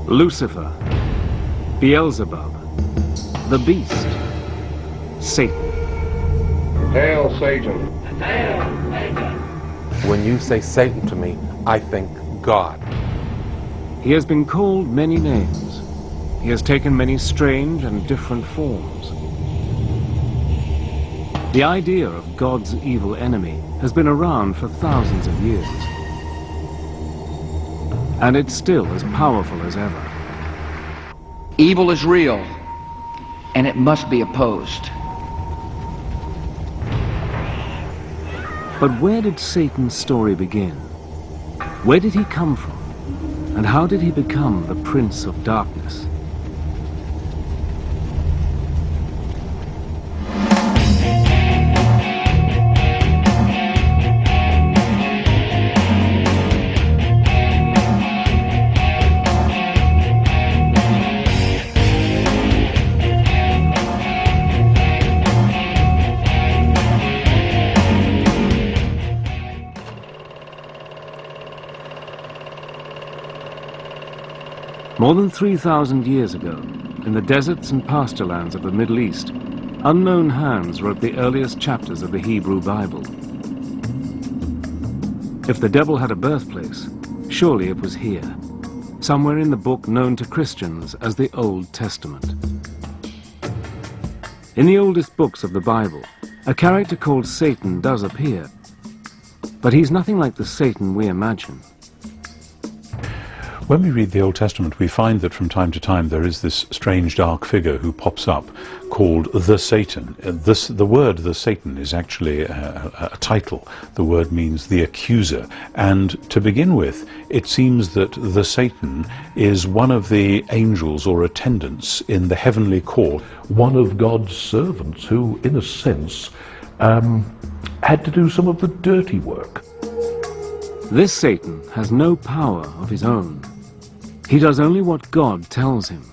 Lucifer, Beelzebub, the beast, Satan. Hail Satan. Hail Satan. When you say Satan to me, I think God. He has been called many names. He has taken many strange and different forms. The idea of God's evil enemy has been around for thousands of years. And it's still as powerful as ever. Evil is real, and it must be opposed. But where did Satan's story begin? Where did he come from? And how did he become the Prince of Darkness? More than 3,000 years ago, in the deserts and pasturelands of the Middle East, unknown hands wrote the earliest chapters of the Hebrew Bible. If the devil had a birthplace, surely it was here, somewhere in the book known to Christians as the Old Testament. In the oldest books of the Bible, a character called Satan does appear, but he's nothing like the Satan we imagine. When we read the Old Testament, we find that from time to time there is this strange dark figure who pops up called the Satan. The word the Satan is actually a title. The word means the accuser. And to begin with, it seems that the Satan is one of the angels or attendants in the heavenly court. One of God's servants who, in a sense, had to do some of the dirty work. This Satan has no power of his own. He does only what God tells him.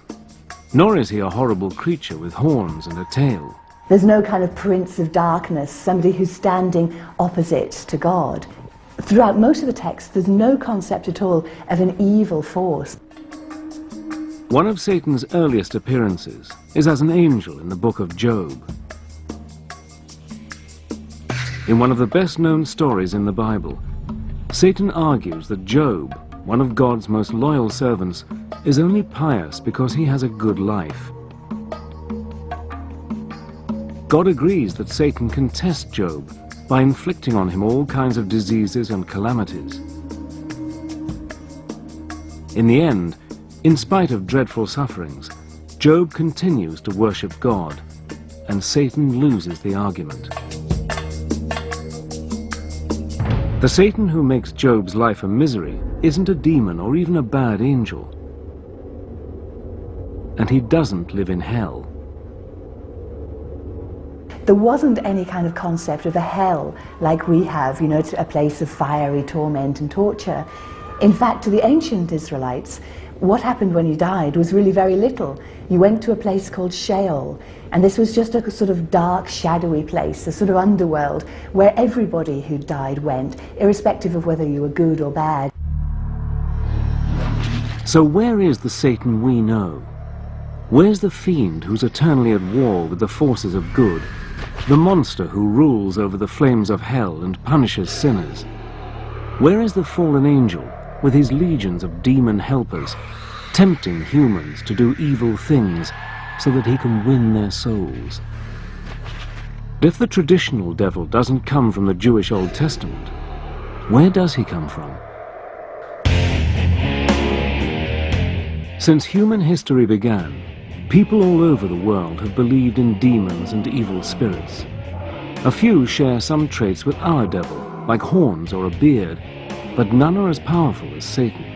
Nor is he a horrible creature with horns and a tail. There's no kind of prince of darkness, somebody who's standing opposite to God. Throughout most of the text, there's no concept at all of an evil force. One of Satan's earliest appearances is as an angel in the book of Job. In one of the best-known stories in the Bible, Satan argues that Job, one of God's most loyal servants, is only pious because he has a good life. God agrees that Satan can test Job by inflicting on him all kinds of diseases and calamities. In the end, in spite of dreadful sufferings, Job continues to worship God, and Satan loses the argument. The Satan who makes Job's life a misery isn't a demon or even a bad angel. And he doesn't live in hell. There wasn't any kind of concept of a hell like we have, you know, a place of fiery torment and torture. In fact, to the ancient Israelites, what happened when you died was really very little. You went to a place called Sheol, and this was just a sort of dark, shadowy place, a sort of underworld, where everybody who died went, irrespective of whether you were good or bad. So where is the Satan we know? Where's the fiend who's eternally at war with the forces of good? The monster who rules over the flames of hell and punishes sinners? Where is the fallen angel with his legions of demon helpers, tempting humans to do evil things so that he can win their souls? If the traditional devil doesn't come from the Jewish Old Testament, where does he come from? Since human history began, people all over the world have believed in demons and evil spirits. A few share some traits with our devil, like horns or a beard, but none are as powerful as Satan.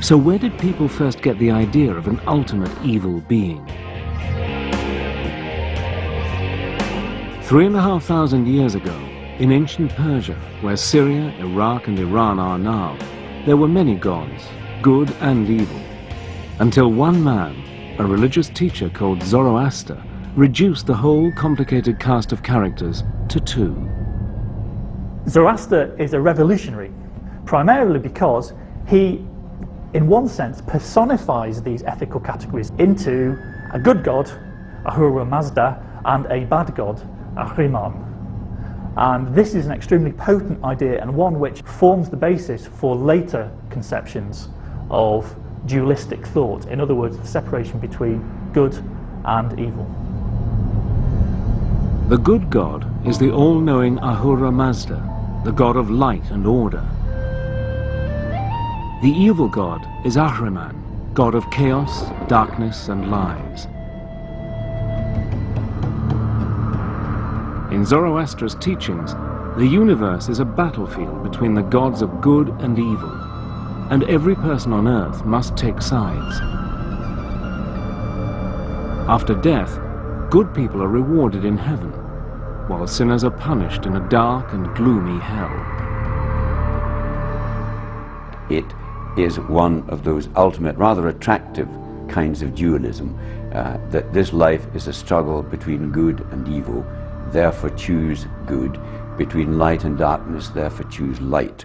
So where did people first get the idea of an ultimate evil being? 3,500 years ago, in ancient Persia, where Syria, Iraq and Iran are now, there were many gods, good and evil, until one man, a religious teacher called Zoroaster, reduced the whole complicated cast of characters to two. Zoroaster is a revolutionary, primarily because he in one sense, personifies these ethical categories into a good god, Ahura Mazda, and a bad god, Ahriman. And this is an extremely potent idea, and one which forms the basis for later conceptions of dualistic thought. In other words, the separation between good and evil. The good god is the all-knowing Ahura Mazda, the god of light and order. The evil god is Ahriman, god of chaos, darkness and lies. In Zoroaster's teachings, the universe is a battlefield between the gods of good and evil, and every person on earth must take sides. After death, good people are rewarded in heaven, while sinners are punished in a dark and gloomy hell. It is one of those ultimate, rather attractive kinds of dualism, that this life is a struggle between good and evil, therefore choose good, between light and darkness, therefore choose light.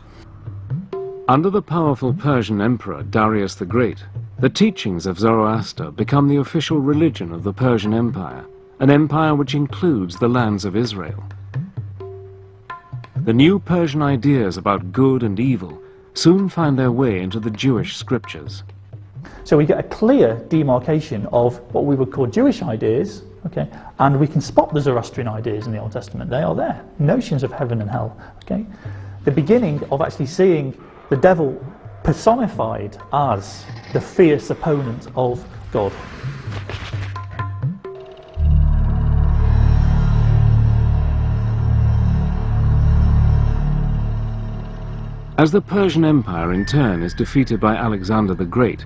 Under the powerful Persian emperor Darius the Great, the teachings of Zoroaster become the official religion of the Persian Empire, an empire which includes the lands of Israel. The new Persian ideas about good and evil soon find their way into the Jewish scriptures. So we get a clear demarcation of what we would call Jewish ideas, okay, and we can spot the Zoroastrian ideas in the Old Testament. They are there, notions of heaven and hell, okay. The beginning of actually seeing the devil personified as the fierce opponent of God. As the Persian Empire in turn is defeated by Alexander the Great,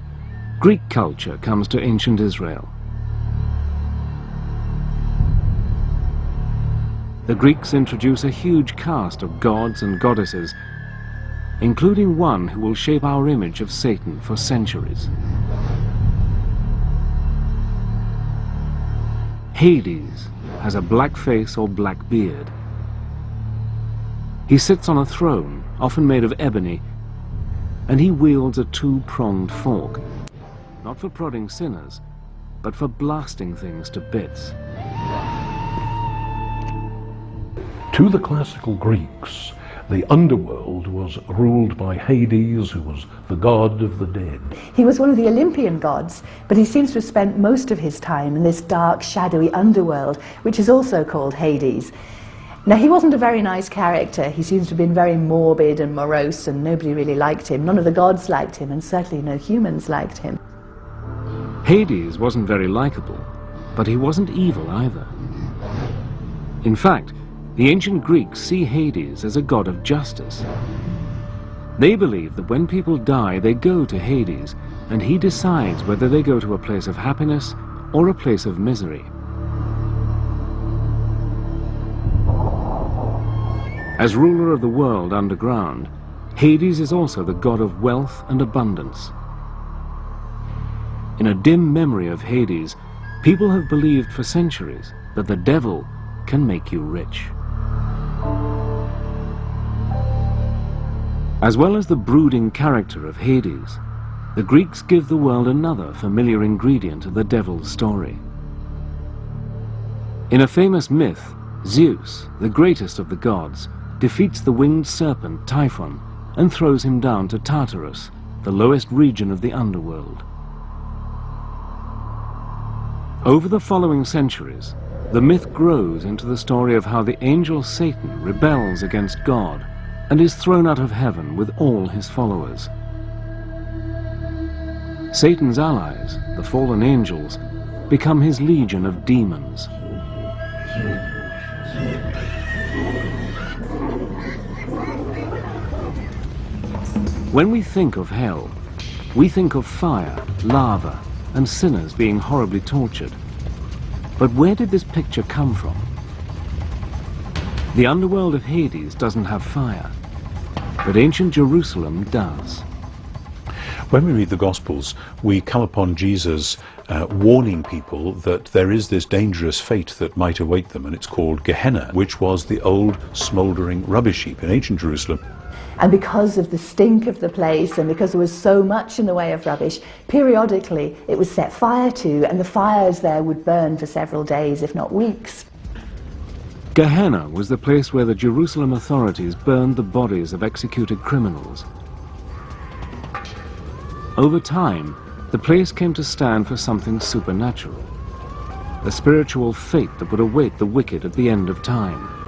Greek culture comes to ancient Israel. The Greeks introduce a huge cast of gods and goddesses, including one who will shape our image of Satan for centuries. Hades has a black face or black beard. He sits on a throne, often made of ebony, and he wields a two-pronged fork, not for prodding sinners, but for blasting things to bits. To the classical Greeks, the underworld was ruled by Hades, who was the god of the dead. He was one of the Olympian gods, but he seems to have spent most of his time in this dark, shadowy underworld, which is also called Hades. Now, he wasn't a very nice character. He seems to have been very morbid and morose, and nobody really liked him. None of the gods liked him, and certainly no humans liked him. Hades wasn't very likable, but he wasn't evil either. In fact, the ancient Greeks see Hades as a god of justice. They believe that when people die, they go to Hades, and he decides whether they go to a place of happiness or a place of misery. As ruler of the world underground, Hades is also the god of wealth and abundance. In a dim memory of Hades, people have believed for centuries that the devil can make you rich. As well as the brooding character of Hades, the Greeks give the world another familiar ingredient of the devil's story. In a famous myth, Zeus, the greatest of the gods, defeats the winged serpent Typhon and throws him down to Tartarus, the lowest region of the underworld. Over the following centuries, the myth grows into the story of how the angel Satan rebels against God and is thrown out of heaven with all his followers. Satan's allies, the fallen angels, become his legion of demons. When we think of hell, we think of fire, lava, and sinners being horribly tortured. But where did this picture come from? The underworld of Hades doesn't have fire, but ancient Jerusalem does. When we read the Gospels, we come upon Jesus warning people that there is this dangerous fate that might await them, and it's called Gehenna, which was the old smouldering rubbish heap in ancient Jerusalem. And because of the stink of the place and because there was so much in the way of rubbish, periodically it was set fire to, and the fires there would burn for several days, if not weeks. Gehenna was the place where the Jerusalem authorities burned the bodies of executed criminals. Over time, the place came to stand for something supernatural, a spiritual fate that would await the wicked at the end of time.